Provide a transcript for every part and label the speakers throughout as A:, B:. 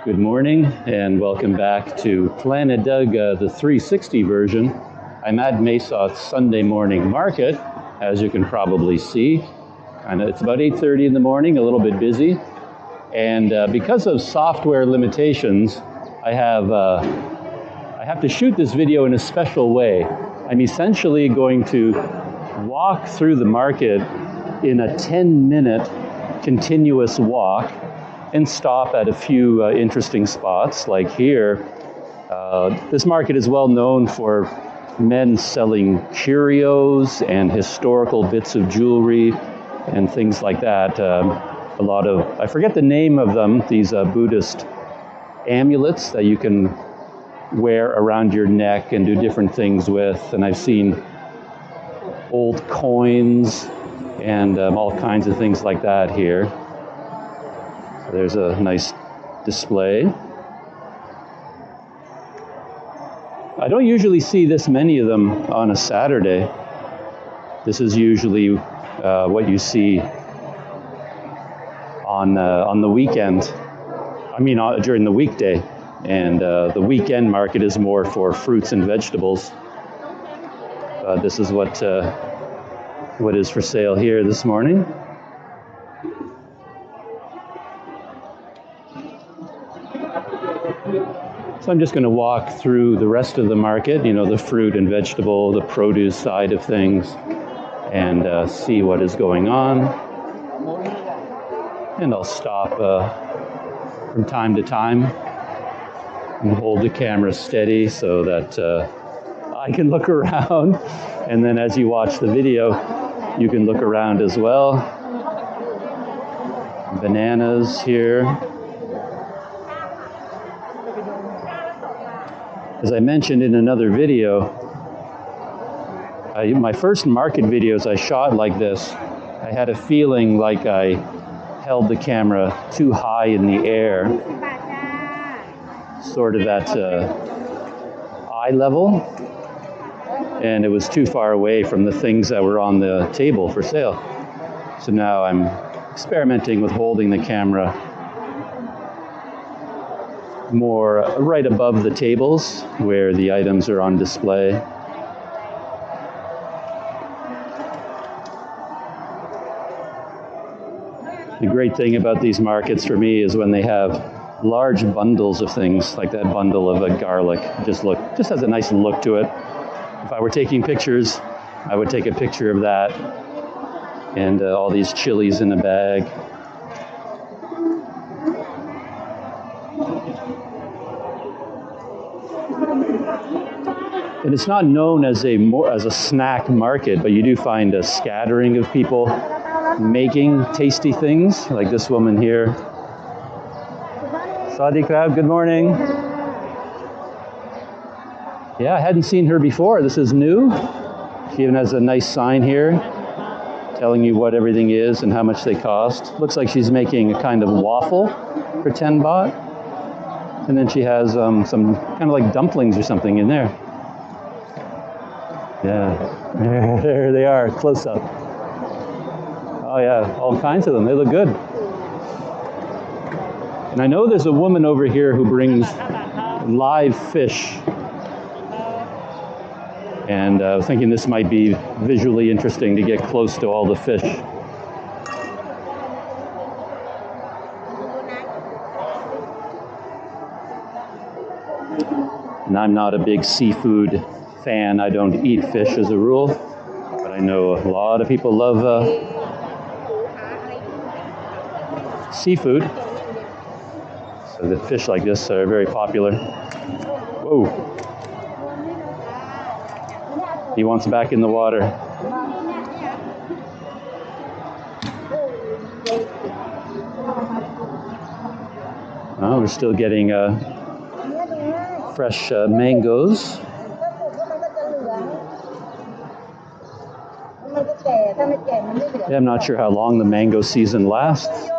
A: Good morning and welcome back to Planet Doug, the 360 version. I'm at Mesoth's Sunday morning market, as you can probably see. It's about 8:30 in the morning, a little bit busy. And because of software limitations, I have to shoot this video in a special way. I'm essentially going to walk through the market in a 10-minute continuous walk and stop at a few interesting spots, like here. This market is well known for men selling curios and historical bits of jewelry and things like that. A lot of, I forget the name of them, these Buddhist amulets that you can wear around your neck and do different things with. And I've seen old coins and all kinds of things like that here. So there's a nice display. I don't usually see this many of them on a Saturday. This is usually what you see on the weekend. I mean, during the weekday. And the weekend market is more for fruits and vegetables. This is what is for sale here this morning. So I'm just going to walk through the rest of the market, you know, the fruit and vegetable, the produce side of things, and see what is going on. And I'll stop from time to time and hold the camera steady so that I can look around. And then as you watch the video, you can look around as well. Bananas here. As I mentioned in another video, my first market videos I shot like this, I had a feeling like I held the camera too high in the air, sort of at eye level, and it was too far away from the things that were on the table for sale. So now I'm experimenting with holding the camera more right above the tables where the items are on display. The great thing about these markets for me is when they have large bundles of things, like that bundle of garlic. Just has a nice look to it. If I were taking pictures, I would take a picture of that, and all these chilies in a bag. And it's not known as a snack market, but you do find a scattering of people making tasty things, like this woman here. Sawadee krab, good morning. Yeah, I hadn't seen her before. This is new. She even has a nice sign here telling you what everything is and how much they cost. Looks like she's making a kind of waffle for 10 baht. And then she has some kind of like dumplings or something in there. Yeah, there they are, close up. Oh yeah, all kinds of them. They look good. And I know there's a woman over here who brings live fish. And I was thinking this might be visually interesting to get close to all the fish. And I'm not a big seafood fan. I don't eat fish as a rule, but I know a lot of people love seafood. So the fish like this are very popular. Whoa. He wants back in the water. Oh, we're still getting fresh mangoes. Yeah, I'm not sure how long the mango season lasts.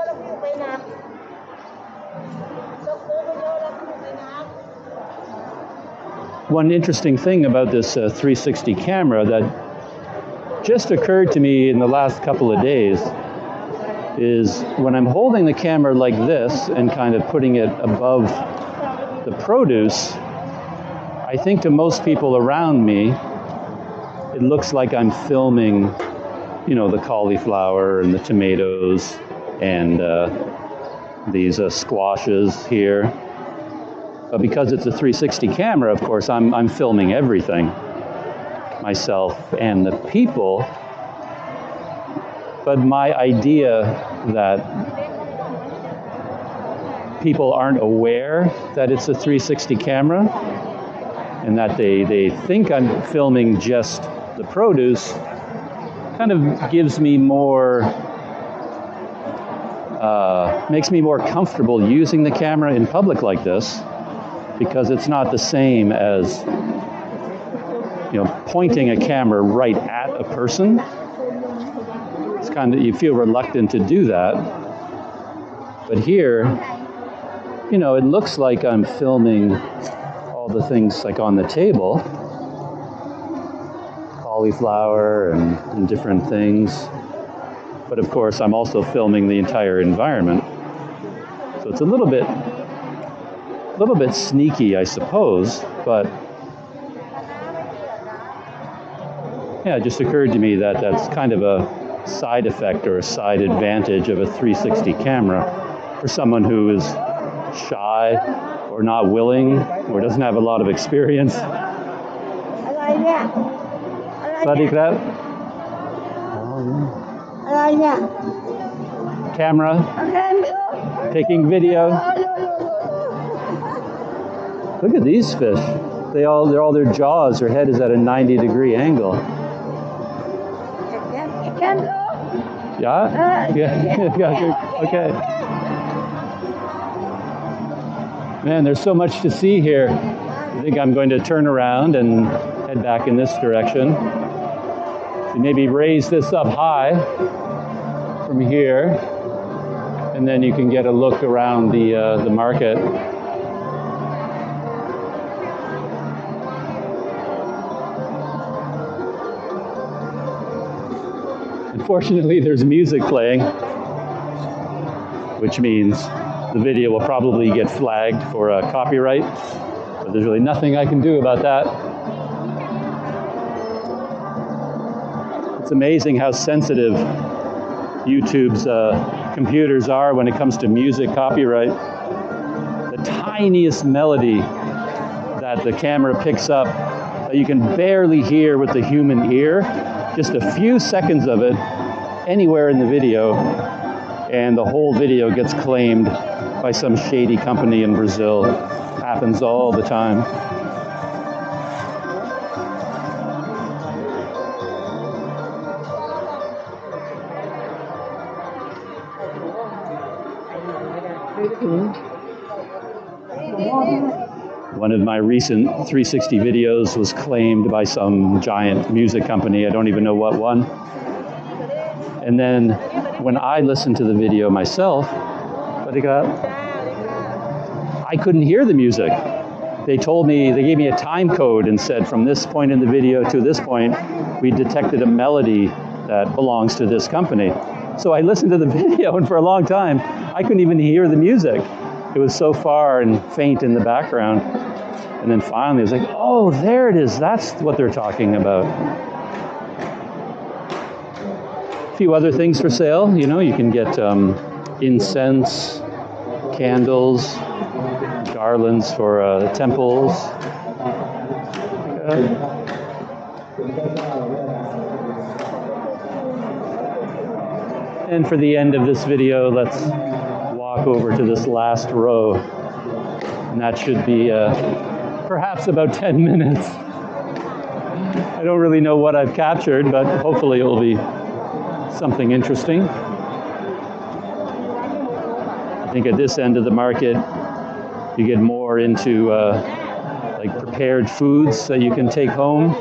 A: One interesting thing about this 360 camera that just occurred to me in the last couple of days is when I'm holding the camera like this and kind of putting it above the produce, I think to most people around me, it looks like I'm filming, you know, the cauliflower and the tomatoes and these squashes here. But because it's a 360 camera, of course, I'm filming everything, myself and the people. But my idea that people aren't aware that it's a 360 camera and that they think I'm filming just the produce kind of gives me more, makes me more comfortable using the camera in public like this, because it's not the same as, you know, pointing a camera right at a person. It's kind of, you feel reluctant to do that. But here, you know, it looks like I'm filming all the things like on the table, cauliflower and different things. But of course, I'm also filming the entire environment. So it's a little bit sneaky, I suppose, but yeah, it just occurred to me that that's kind of a side effect or a side advantage of a 360 camera for someone who is shy or not willing or doesn't have a lot of experience. Camera, taking video. Look at these fish. They're all their jaws, their head is at a 90-degree angle. Yeah? Yeah. Okay. Man, there's so much to see here. I think I'm going to turn around and head back in this direction. So maybe raise this up high from here, and then you can get a look around the market. Unfortunately, there's music playing, which means the video will probably get flagged for copyright, but there's really nothing I can do about that. It's amazing how sensitive YouTube's computers are when it comes to music copyright. The tiniest melody that the camera picks up that you can barely hear with the human ear, just a few seconds of it anywhere in the video, and the whole video gets claimed by some shady company in Brazil. Happens all the time. One of my recent 360 videos was claimed by some giant music company. I don't even know what one. And then when I listened to the video myself, I couldn't hear the music. They told me, they gave me a time code and said from this point in the video to this point, we detected a melody that belongs to this company. So I listened to the video, and for a long time, I couldn't even hear the music. It was so far and faint in the background. And then finally, I was like, oh, there it is. That's what they're talking about. A few other things for sale. You know, you can get incense, candles, garlands for temples. And for the end of this video, let's walk over to this last row. And that should be perhaps about 10 minutes. I don't really know what I've captured, but hopefully it will be something interesting. I think at this end of the market, you get more into like prepared foods that you can take home.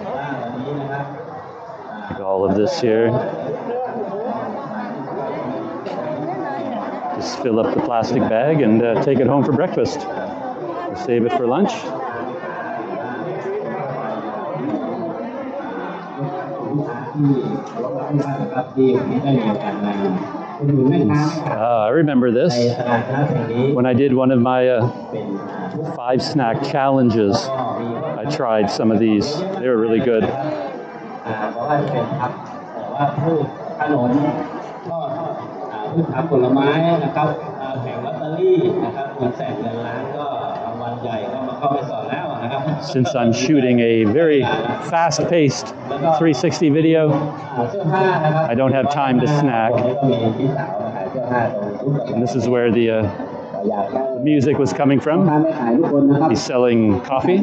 A: Like all of this here. Just fill up the plastic bag and take it home for breakfast. Or save it for lunch. I remember this. When I did one of my 5 snack challenges, I tried some of these. They were really good. Since I'm shooting a very fast-paced 360 video, I don't have time to snack. And this is where the music was coming from. He's selling coffee.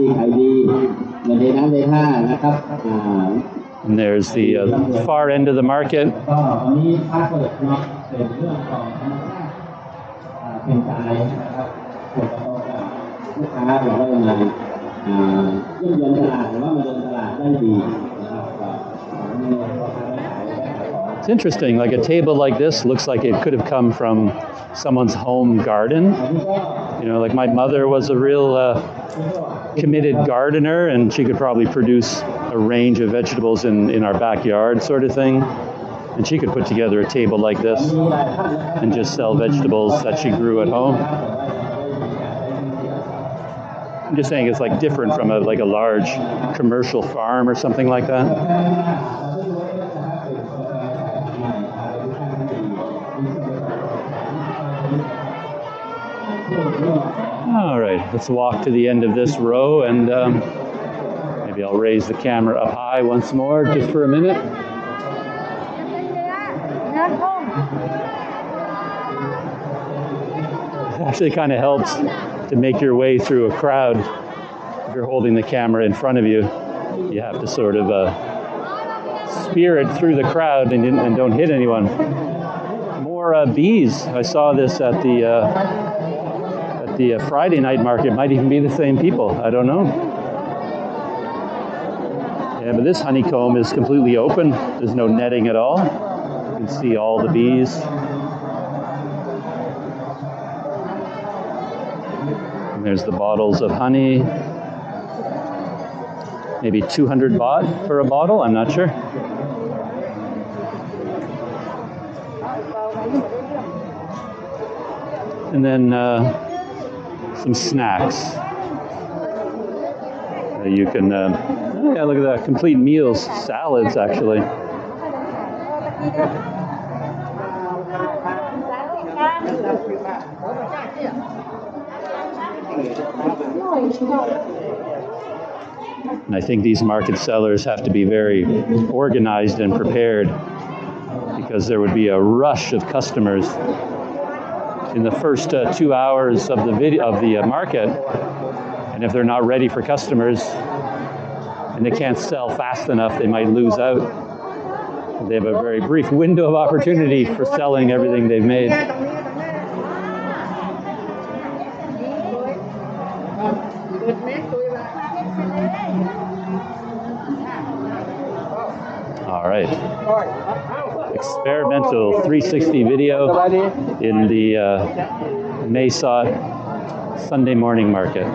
A: And there's the far end of the market. It's interesting, like a table like this looks like it could have come from someone's home garden. You know, like my mother was a real committed gardener, and she could probably produce a range of vegetables in our backyard sort of thing. And she could put together a table like this and just sell vegetables that she grew at home. I'm just saying it's like different from a large commercial farm or something like that. All right, let's walk to the end of this row, and maybe I'll raise the camera up high once more just for a minute. It actually kind of helps to make your way through a crowd. If you're holding the camera in front of you, you have to sort of spear it through the crowd and don't hit anyone. More bees. I saw this at the Friday night market. Might even be the same people. I don't know. Yeah, but this honeycomb is completely open. There's no netting at all. You can see all the bees. And there's the bottles of honey. Maybe 200 baht for a bottle. I'm not sure. And then some snacks. You can, yeah, look at that, complete meals, salads actually. And I think these market sellers have to be very organized and prepared, because there would be a rush of customers in the first 2 hours of the market, and if they're not ready for customers and they can't sell fast enough, they might lose out. They have a very brief window of opportunity for selling everything they've made. All right. Experimental 360 video in the Mae Sot Sunday morning market.